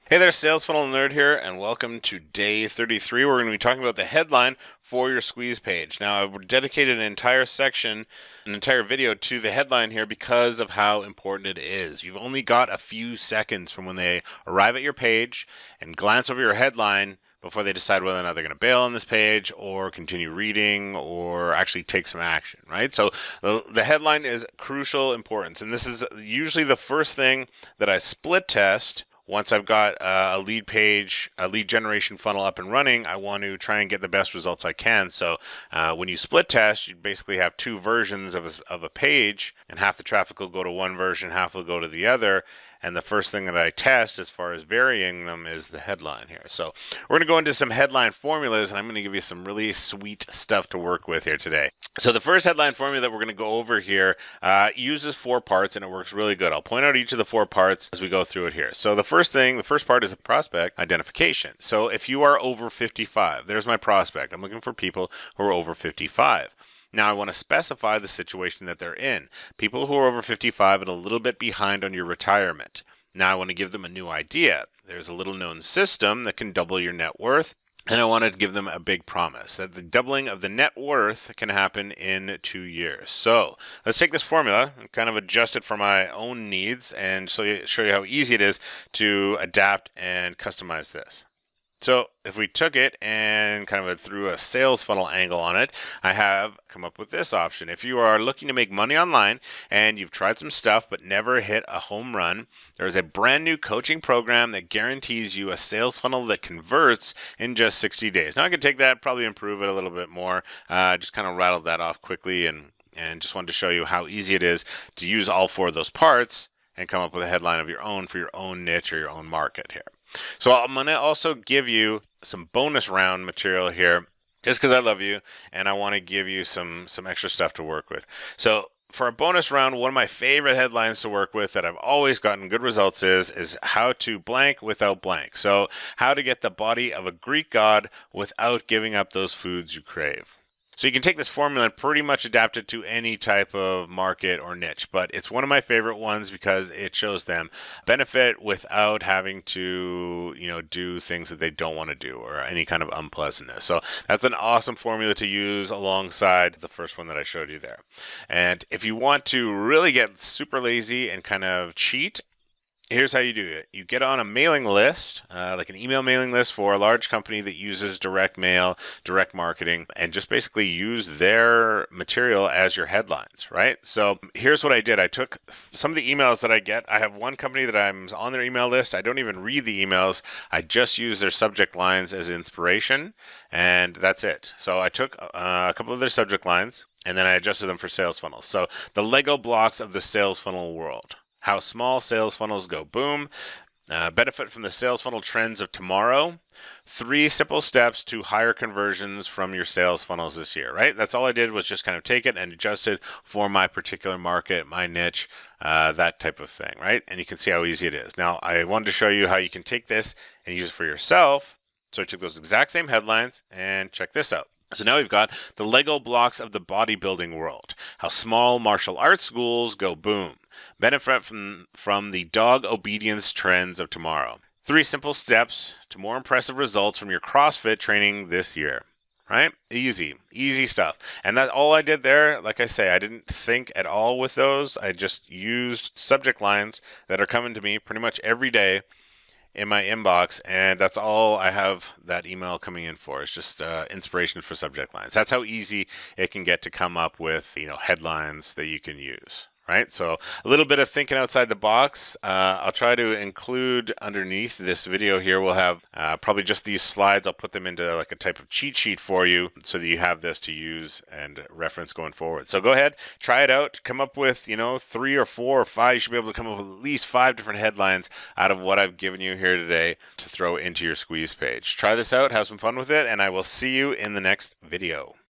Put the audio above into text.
Hey there, Sales Funnel Nerd here, and welcome to day 33. We're going to be talking about the headline for your squeeze page. Now, I've dedicated an entire section, an entire video to the headline here because of how important it is. You've only got a few seconds from when they arrive at your page and glance over your headline before they decide whether or not they're going to bail on this page or continue reading or actually take some action, right? So the headline is crucial importance, and this is usually the first thing that I split test. Once I've got a lead page, a lead generation funnel up and running, I want to try and get the best results I can. So when you split test, you basically have two versions of a page, and half the traffic will go to one version, half will go to the other. And the first thing that I test as far as varying them is the headline here. So we're going to go into some headline formulas, and I'm going to give you some really sweet stuff to work with here today. So the first headline formula that we're going to go over here uses 4 parts, and it works really good. I'll point out each of the 4 parts as we go through it here. So the first part is a prospect identification. So if you are over 55, there's my prospect. I'm looking for people who are over 55. Now I want to specify the situation that they're in. People who are over 55 and a little bit behind on your retirement. Now I want to give them a new idea. There's a little known system that can double your net worth. And I wanted to give them a big promise that the doubling of the net worth can happen in 2 years. So let's take this formula and kind of adjust it for my own needs and show you how easy it is to adapt and customize this. So if we took it and kind of threw a sales funnel angle on it, I have come up with this option. If you are looking to make money online and you've tried some stuff but never hit a home run, there's a brand new coaching program that guarantees you a sales funnel that converts in just 60 days. Now I could take that, probably improve it a little bit more, just kind of rattled that off quickly and just wanted to show you how easy it is to use all 4 of those parts and come up with a headline of your own for your own niche or your own market here. So I'm going to also give you some bonus round material here just because I love you and I want to give you some extra stuff to work with. So for a bonus round, one of my favorite headlines to work with that I've always gotten good results is how to blank without blank. So how to get the body of a Greek god without giving up those foods you crave. So you can take this formula and pretty much adapt it to any type of market or niche, but it's one of my favorite ones because it shows them benefit without having to, do things that they don't want to do or any kind of unpleasantness. So that's an awesome formula to use alongside the first one that I showed you there. And if you want to really get super lazy and kind of cheat, here's how you do it. You get on a mailing list, like an email mailing list for a large company that uses direct mail, direct marketing, and just basically use their material as your headlines, right? So here's what I did. I took some of the emails that I get. I have one company that I'm on their email list. I don't even read the emails. I just use their subject lines as inspiration, and that's it. So I took a couple of their subject lines, and then I adjusted them for sales funnels. So the Lego blocks of the sales funnel world. How small sales funnels go boom, benefit from the sales funnel trends of tomorrow, 3 simple steps to higher conversions from your sales funnels this year, right? That's all I did was just kind of take it and adjust it for my particular market, my niche, that type of thing, right? And you can see how easy it is. Now, I wanted to show you how you can take this and use it for yourself. So I took those exact same headlines and check this out. So now we've got the Lego blocks of the bodybuilding world. How small martial arts schools go boom. Benefit from the dog obedience trends of tomorrow. 3 simple steps to more impressive results from your CrossFit training this year. Right? Easy stuff. And that's all I did there. Like I say, I didn't think at all with those. I just used subject lines that are coming to me pretty much every day in my inbox, and that's all I have that email coming in for. It's just inspiration for subject lines. That's how easy it can get to come up with headlines that you can use. Right? So a little bit of thinking outside the box. I'll try to include underneath this video here, we'll have probably just these slides. I'll put them into like a type of cheat sheet for you so that you have this to use and reference going forward. So go ahead, try it out, come up with, 3 or 4 or 5. You should be able to come up with at least 5 different headlines out of what I've given you here today to throw into your squeeze page. Try this out, have some fun with it, and I will see you in the next video.